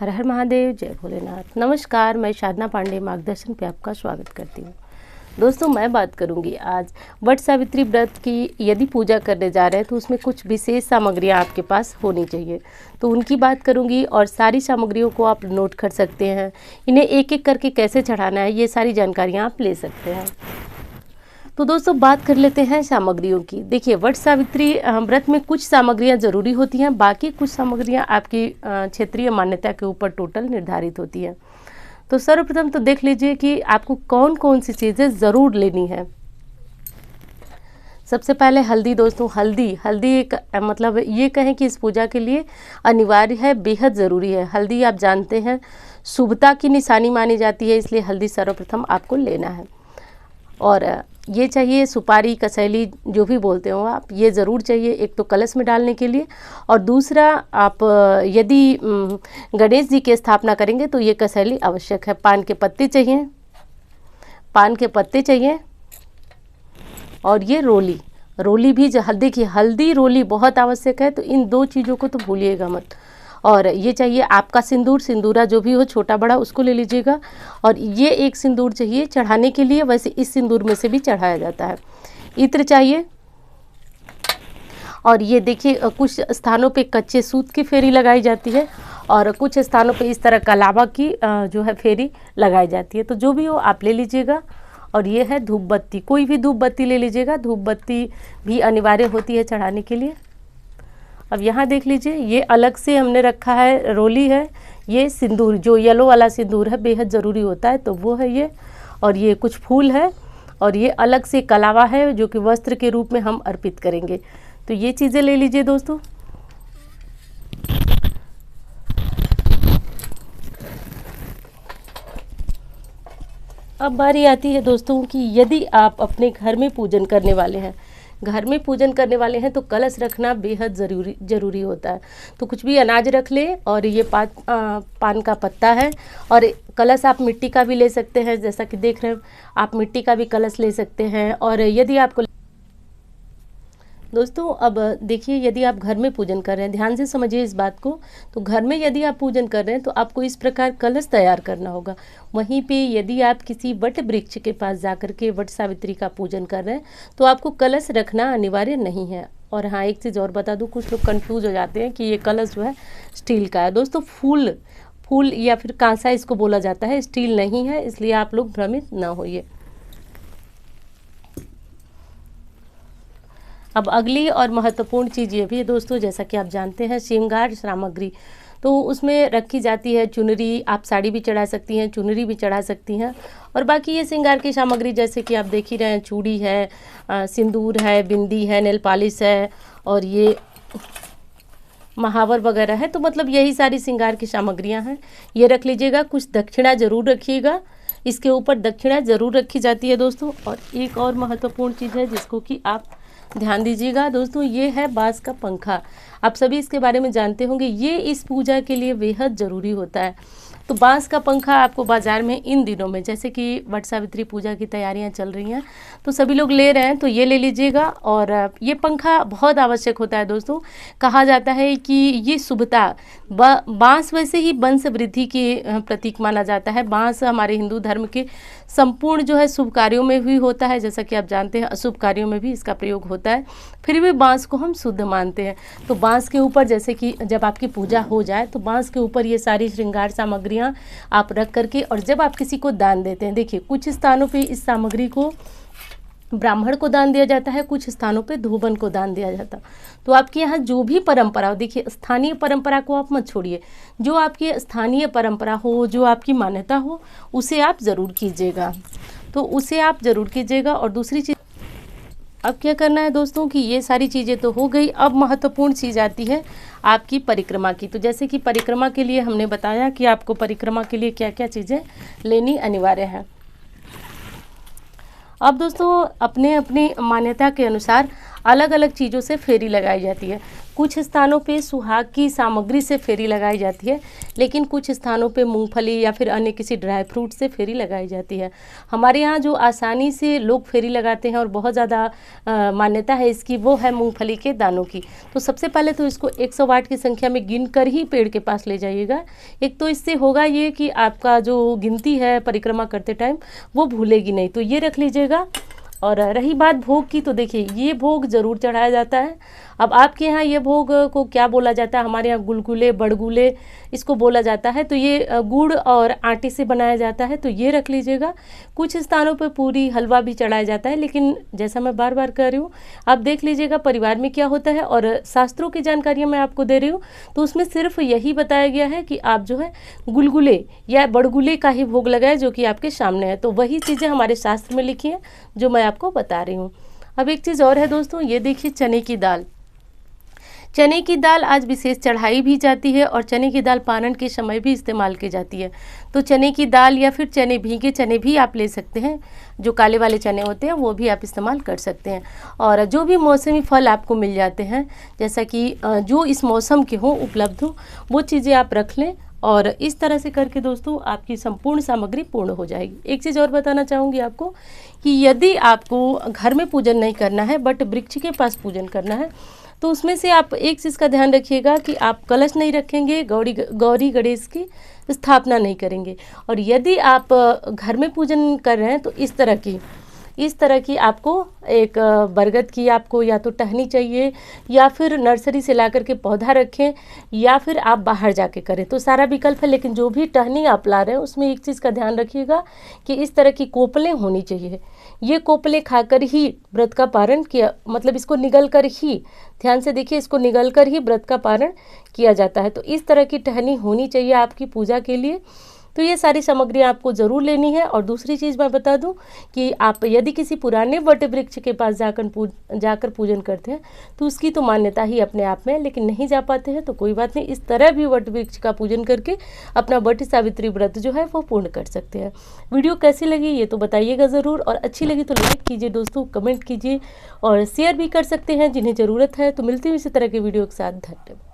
हर हर महादेव, जय भोलेनाथ। नमस्कार, मैं साधना पांडे मार्गदर्शन पे आपका स्वागत करती हूँ। दोस्तों, मैं बात करूँगी आज वट सावित्री व्रत की। यदि पूजा करने जा रहे हैं तो उसमें कुछ विशेष सामग्रियाँ आपके पास होनी चाहिए, तो उनकी बात करूँगी। और सारी सामग्रियों को आप नोट कर सकते हैं, इन्हें एक एक करके कैसे चढ़ाना है, ये सारी जानकारियाँ आप ले सकते हैं। तो दोस्तों, बात कर लेते हैं सामग्रियों की। देखिए, वट सावित्री व्रत में कुछ सामग्रियां ज़रूरी होती हैं, बाकी कुछ सामग्रियां आपकी क्षेत्रीय मान्यता के ऊपर टोटल निर्धारित होती हैं। तो सर्वप्रथम तो देख लीजिए कि आपको कौन कौन सी चीज़ें ज़रूर लेनी है। सबसे पहले हल्दी। दोस्तों, हल्दी एक मतलब ये कहें कि इस पूजा के लिए अनिवार्य है, बेहद ज़रूरी है। हल्दी आप जानते हैं शुभता की निशानी मानी जाती है, इसलिए हल्दी सर्वप्रथम आपको लेना है। और ये चाहिए सुपारी, कसैली, जो भी बोलते हो आप, ये ज़रूर चाहिए। एक तो कलश में डालने के लिए, और दूसरा आप यदि गणेश जी की स्थापना करेंगे तो ये कसैली आवश्यक है। पान के पत्ते चाहिए, और ये रोली भी देखिए, हल्दी रोली बहुत आवश्यक है, तो इन दो चीज़ों को तो भूलिएगा मत। और ये चाहिए आपका सिंदूरा जो भी हो, छोटा बड़ा, उसको ले लीजिएगा। और ये एक सिंदूर चाहिए चढ़ाने के लिए, वैसे इस सिंदूर में से भी चढ़ाया जाता है। इत्र चाहिए, और ये देखिए कुछ स्थानों पे कच्चे सूत की फेरी लगाई जाती है, और कुछ स्थानों पे इस तरह कलावा की जो है फेरी लगाई जाती है। तो जो भी हो आप ले लीजिएगा। और ये है धूप बत्ती, कोई भी धूप बत्ती ले लीजिएगा, धूप बत्ती भी अनिवार्य होती है चढ़ाने के लिए। अब यहाँ देख लीजिए, ये अलग से हमने रखा है, रोली है। ये सिंदूर, जो येलो वाला सिंदूर है, बेहद ज़रूरी होता है, तो वो है ये। और ये कुछ फूल है, और ये अलग से कलावा है जो कि वस्त्र के रूप में हम अर्पित करेंगे। तो ये चीज़ें ले लीजिए दोस्तों। अब बारी आती है दोस्तों कि यदि आप अपने घर में पूजन करने वाले हैं, तो कलश रखना बेहद ज़रूरी होता है। तो कुछ भी अनाज रख ले, और ये पान का पत्ता है, और कलश आप मिट्टी का भी ले सकते हैं, जैसा कि देख रहे हैं आप मिट्टी का भी कलश ले सकते हैं। और यदि आपको दोस्तों, अब देखिए, यदि आप घर में पूजन कर रहे हैं, ध्यान से समझिए इस बात को। तो घर में यदि आप पूजन कर रहे हैं तो आपको इस प्रकार कलश तैयार करना होगा। वहीं पे यदि आप किसी वट वृक्ष के पास जाकर के वट सावित्री का पूजन कर रहे हैं तो आपको कलश रखना अनिवार्य नहीं है। और हाँ, एक चीज़ और बता दूँ, कुछ लोग कंफ्यूज हो जाते हैं कि ये कलश जो है स्टील का है। दोस्तों, फूल या फिर कांसा इसको बोला जाता है, स्टील नहीं है, इसलिए आप लोग भ्रमित ना होइए। अब अगली और महत्वपूर्ण चीज़ ये भी है दोस्तों, जैसा कि आप जानते हैं, श्रृंगार सामग्री। तो उसमें रखी जाती है चुनरी। आप साड़ी भी चढ़ा सकती हैं, चुनरी भी चढ़ा सकती हैं। और बाकी ये श्रृंगार की सामग्री, जैसे कि आप देख ही रहे हैं, चूड़ी है, सिंदूर है, बिंदी है, नेल पॉलिश है, और ये महावर वगैरह है। तो मतलब यही सारी श्रृंगार की सामग्रियां हैं, ये रख लीजिएगा। कुछ दक्षिणा जरूर रखिएगा, इसके ऊपर दक्षिणा जरूर रखी जाती है दोस्तों। और एक और महत्वपूर्ण चीज़ है जिसको कि आप ध्यान दीजिएगा दोस्तों, ये है बांस का पंखा। आप सभी इसके बारे में जानते होंगे, ये इस पूजा के लिए बेहद ज़रूरी होता है। तो बांस का पंखा आपको बाज़ार में इन दिनों में, जैसे कि वट सावित्री पूजा की तैयारियां चल रही हैं, तो सभी लोग ले रहे हैं, तो ये ले लीजिएगा। और ये पंखा बहुत आवश्यक होता है दोस्तों। कहा जाता है कि ये शुभता, बांस वैसे ही वंश वृद्धि के प्रतीक माना जाता है। बांस हमारे हिंदू धर्म के संपूर्ण जो है शुभ कार्यों में भी होता है, जैसा कि आप जानते हैं अशुभ कार्यों में भी इसका प्रयोग होता है, फिर भी बांस को हम शुद्ध मानते हैं। तो बांस के ऊपर, जैसे कि जब आपकी पूजा हो जाए तो बांस के ऊपर ये सारी श्रृंगार सामग्रियाँ आप रख करके, और जब आप किसी को दान देते हैं, देखिए कुछ स्थानों पे इस सामग्री को ब्राह्मण को दान दिया जाता है, कुछ स्थानों पे धोबन को दान दिया जाता है। तो आपके यहाँ जो भी परंपरा हो, देखिए स्थानीय परंपरा को आप मत छोड़िए, जो आपकी स्थानीय परंपरा हो, जो आपकी मान्यता हो, उसे आप ज़रूर कीजिएगा। और दूसरी चीज़, अब क्या करना है दोस्तों कि ये सारी चीज़ें तो हो गई। अब महत्वपूर्ण चीज़ आती है आपकी परिक्रमा की। तो जैसे कि परिक्रमा के लिए हमने बताया कि आपको परिक्रमा के लिए क्या क्या चीज़ें लेनी अनिवार्य है। अब दोस्तों, अपने अपनी मान्यता के अनुसार अलग अलग चीज़ों से फेरी लगाई जाती है। कुछ स्थानों पे सुहाग की सामग्री से फेरी लगाई जाती है, लेकिन कुछ स्थानों पे मूंगफली या फिर अन्य किसी ड्राई फ्रूट से फेरी लगाई जाती है। हमारे यहाँ जो आसानी से लोग फेरी लगाते हैं और बहुत ज़्यादा मान्यता है इसकी, वो है मूंगफली के दानों की। तो सबसे पहले तो इसको 108 की संख्या में गिन कर ही पेड़ के पास ले जाइएगा। एक तो इससे होगा ये कि आपका जो गिनती है परिक्रमा करते टाइम वो भूलेगी नहीं, तो ये रख लीजिएगा। और रही बात भोग की, तो देखिए ये भोग ज़रूर चढ़ाया जाता है। अब आपके यहाँ ये भोग को क्या बोला जाता है, हमारे यहाँ गुलगुले बड़गुले इसको बोला जाता है। तो ये गुड़ और आटे से बनाया जाता है, तो ये रख लीजिएगा। कुछ स्थानों पर पूरी हलवा भी चढ़ाया जाता है, लेकिन जैसा मैं बार बार कह रही हूँ, आप देख लीजिएगा परिवार में क्या होता है। और शास्त्रों की जानकारियाँ मैं आपको दे रही हूँ, तो उसमें सिर्फ यही बताया गया है कि आप जो है गुलगुले या बड़गुले का ही भोग लगाए, जो कि आपके सामने है। तो वही चीज़ें हमारे शास्त्र में लिखी हैं जो मैं आपको बता रही हूँ। अब एक चीज़ और है दोस्तों, ये देखिए चने की दाल। चने की दाल आज विशेष चढ़ाई भी जाती है और चने की दाल पारण के समय भी इस्तेमाल की जाती है। तो चने की दाल या फिर चने, भीगे चने भी आप ले सकते हैं, जो काले वाले चने होते हैं वो भी आप इस्तेमाल कर सकते हैं। और जो भी मौसमी फल आपको मिल जाते हैं, जैसा कि जो इस मौसम के हों उपलब्ध हो, वो चीज़ें आप रख लें। और इस तरह से करके दोस्तों आपकी संपूर्ण सामग्री पूर्ण हो जाएगी। एक चीज़ और बताना चाहूँगी आपको कि यदि आपको घर में पूजन नहीं करना है बट वृक्ष के पास पूजन करना है, तो उसमें से आप एक चीज़ का ध्यान रखिएगा कि आप कलश नहीं रखेंगे, गौरी गणेश की स्थापना नहीं करेंगे। और यदि आप घर में पूजन कर रहे हैं तो इस तरह की आपको एक बरगद की आपको या तो टहनी चाहिए, या फिर नर्सरी से ला करके पौधा रखें, या फिर आप बाहर जाके करें। तो सारा विकल्प है, लेकिन जो भी टहनी आप ला रहे हैं उसमें एक चीज़ का ध्यान रखिएगा कि इस तरह की कोपलें होनी चाहिए। ये कोपलें खाकर ही व्रत का पारण किया, मतलब इसको निगल कर ही, ध्यान से देखिए, इसको निगल कर ही व्रत का पारण किया जाता है। तो इस तरह की टहनी होनी चाहिए आपकी पूजा के लिए। तो ये सारी सामग्री आपको ज़रूर लेनी है। और दूसरी चीज़ मैं बता दूं कि आप यदि किसी पुराने वट वृक्ष के पास जाकर पूजन करते हैं तो उसकी तो मान्यता ही अपने आप में है, लेकिन नहीं जा पाते हैं तो कोई बात नहीं, इस तरह भी वट वृक्ष का पूजन करके अपना वट सावित्री व्रत जो है वो पूर्ण कर सकते हैं। वीडियो कैसी लगी ये तो बताइएगा ज़रूर, और अच्छी लगी तो लाइक कीजिए दोस्तों, कमेंट कीजिए और शेयर भी कर सकते हैं जिन्हें ज़रूरत है। तो मिलती हूँ इसी तरह के वीडियो के साथ। धन्यवाद।